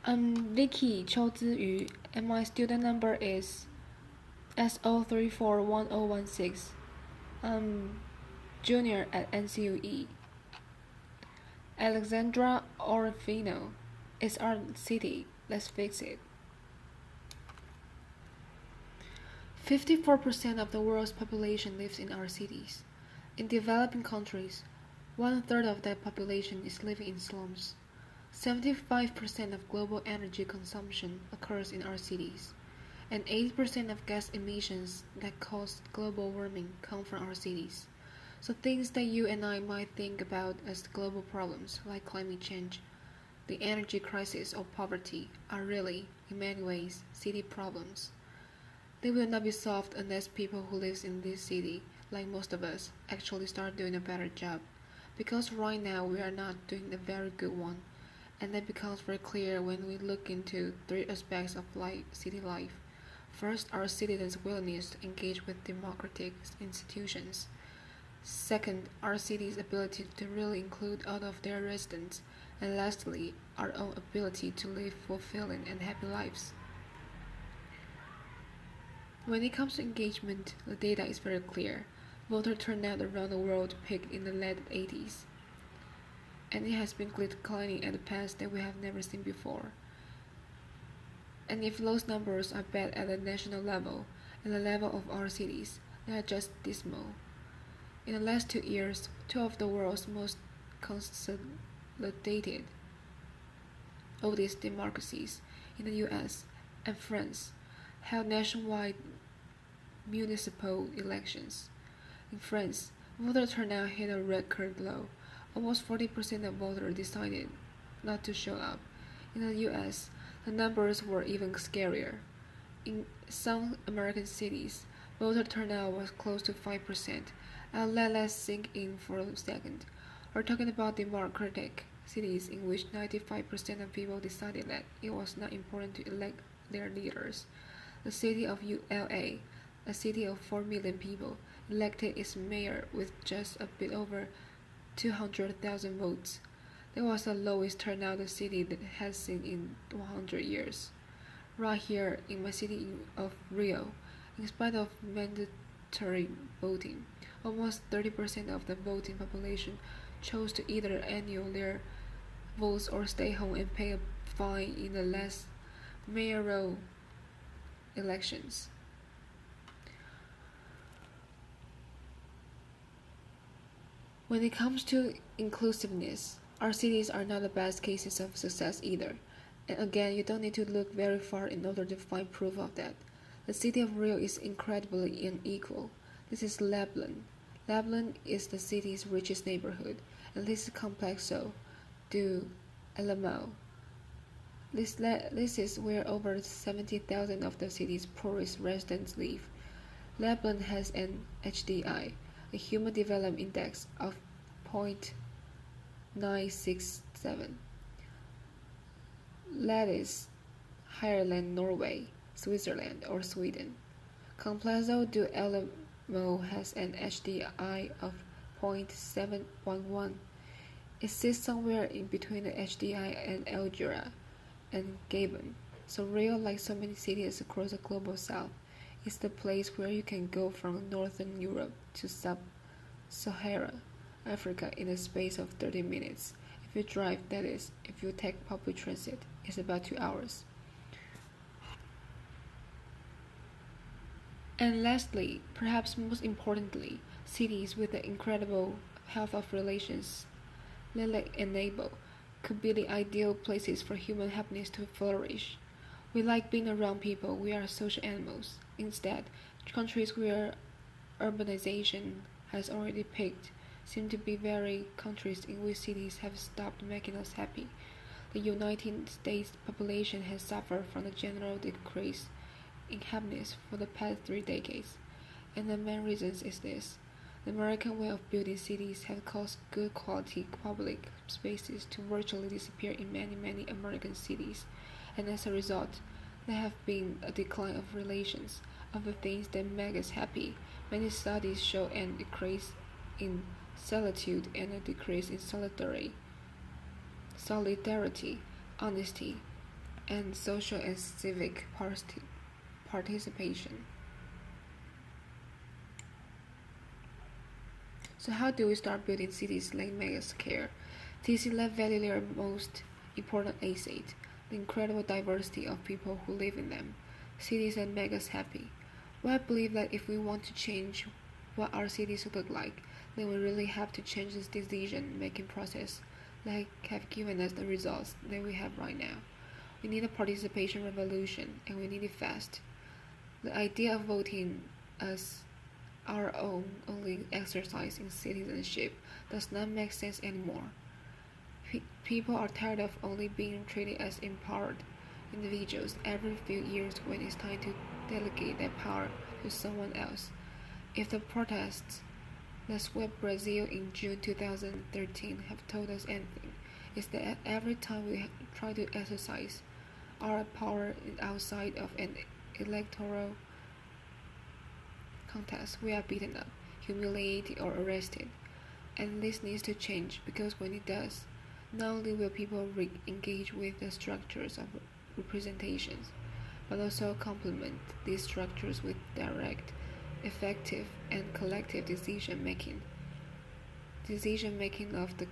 I'm Vicky Châu Ziyu, and my student number is SO341016. I'm junior at NCUE. Alessandra Orofino. It's our city. Let's fix it. 54% of the world's population lives in our cities. In developing countries, one-third of that population is living in slums. 75% of global energy consumption occurs in our cities, and 80% of gas emissions that cause global warming come from our cities. So things that you and I might think about as global problems, like climate change, the energy crisis, or poverty, are really, in many ways, city problems. They will not be solved unless people who live in this city, like most of us, actually start doing a better job. Because right now we are not doing a very good one, and that becomes very clear when we look into three aspects of city life. First, our citizens' willingness to engage with democratic institutions. Second, our city's ability to really include all of their residents. And lastly, our own ability to live fulfilling and happy lives. When it comes to engagement, the data is very clear. Voter turnout around the world peaked in the late 80s, and it has been declining at a pace that we have never seen before. And if those numbers are bad at the national level and the level of our cities, they are just dismal. In the last 2 years, two of the world's most consolidated oldest democracies in the US and France held nationwide municipal elections. In France, voter turnout hit a record low. Almost 40% of voters decided not to show up. In the US, the numbers were even scarier. In some American cities, voter turnout was close to 5%. I'll let that sink in for a second. We're talking about democratic cities in which 95% of people decided that it was not important to elect their leaders. The city of LA, a city of 4 million people, elected its mayor with just a bit over 200,000 votes. That was the lowest turnout the city has seen in 100 years. Right here in my city of Rio, in spite of mandatory voting, almost 30% of the voting population chose to either annul their votes or stay home and pay a fine in the last mayoral elections. When it comes to inclusiveness, our cities are not the best cases of success either. And again, you don't need to look very far in order to find proof of that. The city of Rio is incredibly unequal. This is Leblon. Leblon is the city's richest neighborhood, and this is Complexo do Alamo. This is where over 70,000 of the city's poorest residents live. Leblon has an HDI, a Human Development Index, of 0.967. That is higher than Norway, Switzerland, or Sweden. Complexo do Alamo has an HDI of 0.711. It sits somewhere in between the HDI and Algeria and Gabon. So Rio, like so many cities across the global south, is the place where you can go from northern Europe to sub-Saharan Africa in a space of 30 minutes. If you drive, that is, if you take public transit, it's about 2 hours. And lastly, perhaps most importantly, cities with the incredible health of relations they enable could be the ideal places for human happiness to flourish. We like being around people, we are social animals. Instead, countries where urbanization has already peaked seem to be very countries in which cities have stopped making us happy. The United States population has suffered from the general decrease in happiness for the past 3 decades, and the main reason is this. The American way of building cities has caused good quality public spaces to virtually disappear in many American cities, and as a result, there have been a decline of relations, of the things that make us happy. Many studies show an decrease in solitude and a decrease in solidarity, honesty, and social and civic participation. So how do we start building cities that make us care? Cities that value their most important asset, the incredible diversity of people who live in them. Cities that make us happy. Well, I believe that if we want to change what our cities look like, then we really have to change this decision-making process that have given us the results that we have right now. We need a participation revolution, and we need it fast. The idea of voting as our own only exercise in citizenship does not make sense anymore. People are tired of only being treated as empowered individuals every few years when it's time to delegate that power to someone else. If the protests that swept Brazil in June 2013 have told us anything, it's that every time we try to exercise our power outside of an electoral contest, we are beaten up, humiliated, or arrested. And this needs to change because when it does, not only will people engage with the structures of representations, but also complement these structures with direct, effective, and collective decision making. Decision making of the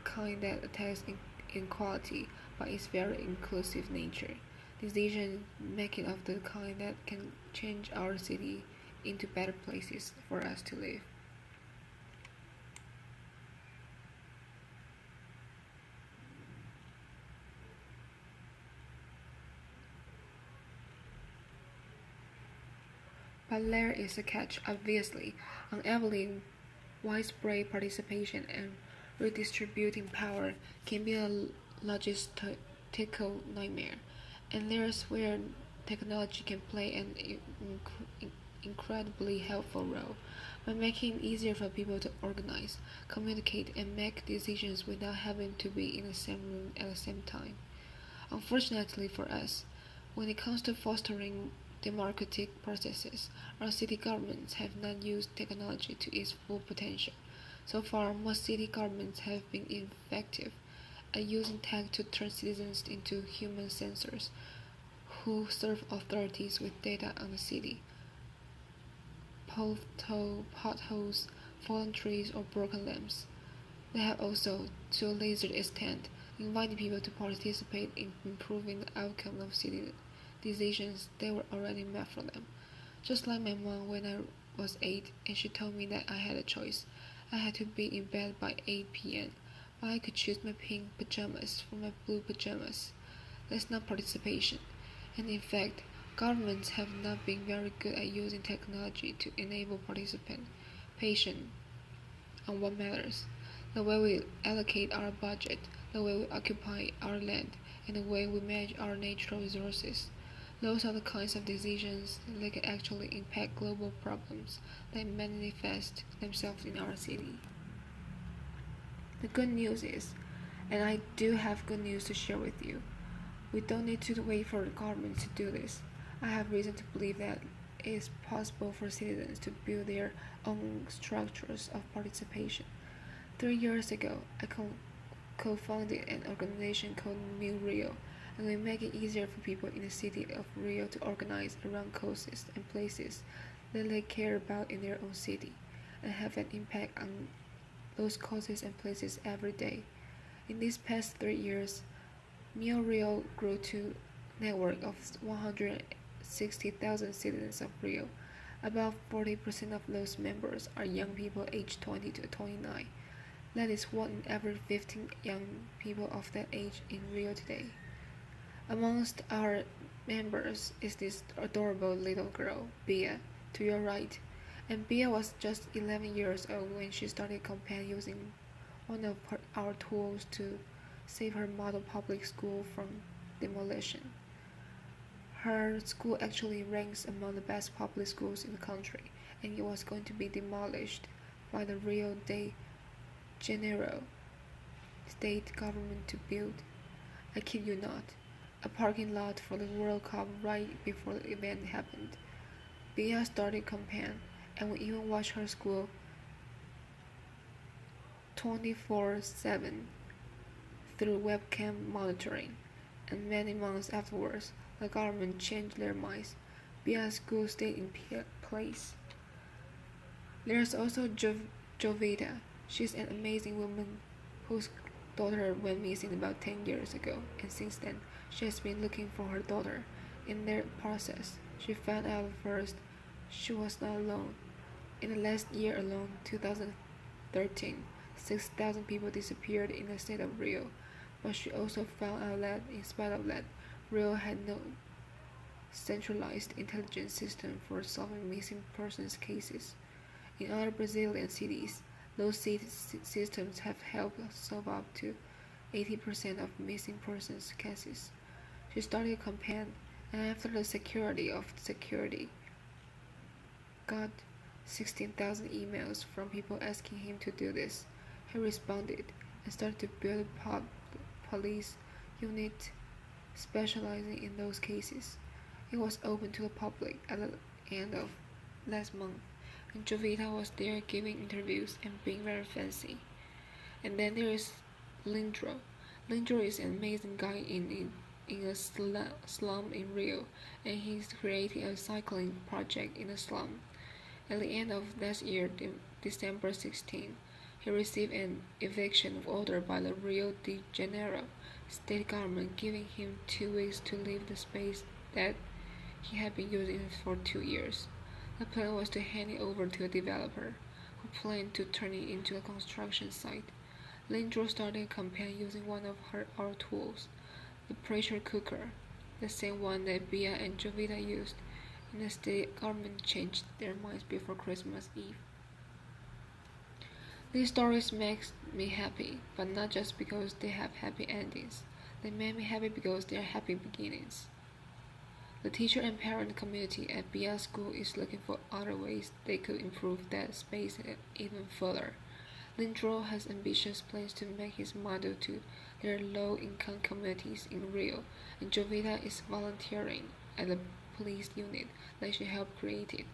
kind that attacks inequality by its very inclusive nature. Decision making of the kind that can change our city into better places for us to live. But there is a catch, obviously. Enabling widespread participation and redistributing power can be a logistical nightmare, and there's where technology can play an incredibly helpful role by making it easier for people to organize, communicate, and make decisions without having to be in the same room at the same time. Unfortunately for us, when it comes to fostering democratic processes, our city governments have not used technology to its full potential. So far, most city governments have been effective at using tech to turn citizens into human sensors who serve authorities with data on the city. Potholes, fallen trees, or broken lamps. They have also, to a lesser extent, invited people to participate in improving the outcome of city decisions that were already made for them. Just like my mom when I was 8 and she told me that I had a choice. I had to be in bed by 8 p.m., but I could choose my pink pajamas from my blue pajamas. That's not participation. And in fact, governments have not been very good at using technology to enable participation on what matters. The way we allocate our budget, the way we occupy our land, and the way we manage our natural resources. Those are the kinds of decisions that can actually impact global problems that manifest themselves in our city. The good news is, and I do have good news to share with you, we don't need to wait for the government to do this. I have reason to believe that it is possible for citizens to build their own structures of participation. 3 years ago, I co-founded an organization called New Rio, and we make it easier for people in the city of Rio to organize around causes and places that they care about in their own city, and have an impact on those causes and places every day. In these past 3 years, New Rio grew to a network of 160,000 citizens of Rio. About 40% of those members are young people aged 20 to 29. That is 1 in every 15 young people of that age in Rio today. Amongst our members is this adorable little girl, Bia, to your right. And Bia was just 11 years old when she started campaign using one of our tools to save her model public school from demolition. Her school actually ranks among the best public schools in the country, and it was going to be demolished by the Rio de Janeiro state government to build, I kid you not, a parking lot for the World Cup right before the event happened. Bia started campaign, and we even watched her school 24/7 through webcam monitoring. and many months afterwards, the government changed their minds. Bia's school stayed in place. There's also Jovita. She's an amazing woman whose daughter went missing about 10 years ago, and since then, she has been looking for her daughter. In their process, she found out first she was not alone. In the last year alone, 2013, 6,000 people disappeared in the state of Rio, but she also found out that, in spite of that, Rio had no centralized intelligence system for solving missing persons cases. In other Brazilian cities, those systems have helped solve up to 80% of missing persons cases. She started a campaign, and after the security got 16,000 emails from people asking him to do this, he responded and started to build a police unit specializing in those cases. It was open to the public at the end of last month, and Jovita was there giving interviews and being very fancy. And then there is Lindro. Lindro is an amazing guy in a slum in Rio, and he's creating a cycling project in the slum. At the end of last year, December 16, he received an eviction order by the Rio de Janeiro state government, giving him 2 weeks to leave the space that he had been using for 2 years. The plan was to hand it over to a developer, who planned to turn it into a construction site. Lindro started a campaign using one of our tools, the pressure cooker, the same one that Bia and Jovita used, and the state government changed their minds before Christmas Eve. These stories make me happy, but not just because they have happy endings. They make me happy because they are happy beginnings. The teacher and parent community at Bia School is looking for other ways they could improve that space even further. Lindro has ambitious plans to make his model to their low-income communities in Rio, and Jovita is volunteering at the police unit that she helped create it.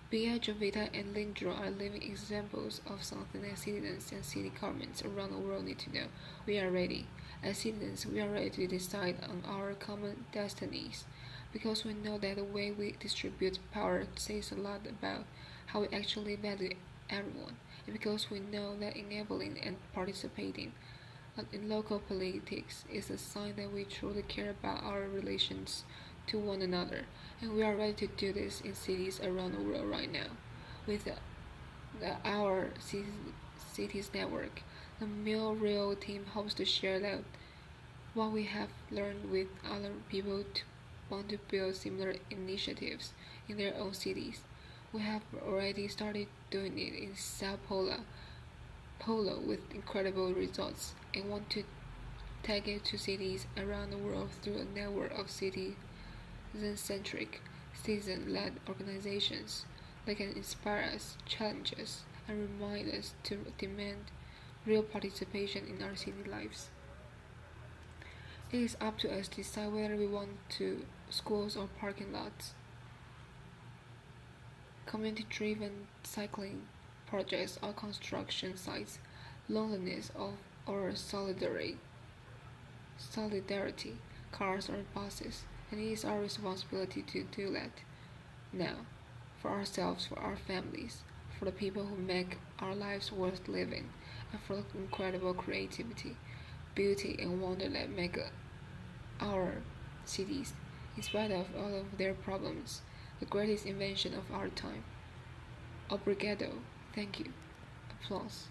Bia, Jovita, and Lindro are living examples of something that citizens and city governments around the world need to know. We are ready. As citizens, we are ready to decide on our common destinies, because we know that the way we distribute power says a lot about how we actually value everyone, and because we know that enabling and participating in local politics is a sign that we truly care about our relations to one another, and we are ready to do this in cities around the world right now. With our cities network, the Mil Rio team hopes to share that what we have learned with other people to want to build similar initiatives in their own cities. We have already started doing it in Sao Paulo with incredible results, and want to take it to cities around the world through a network of citizen-centric, citizen-led organizations that can inspire us, challenge us, and remind us to demand real participation in our city lives. It is up to us to decide whether we want to schools or parking lots, community-driven cycling projects or construction sites, loneliness or solidarity, cars or buses, and it is our responsibility to do that now, for ourselves, for our families, for the people who make our lives worth living, and for the incredible creativity, beauty, and wonder that make our cities, in spite of all of their problems, the greatest invention of our time. Obrigado. Thank you. Applause.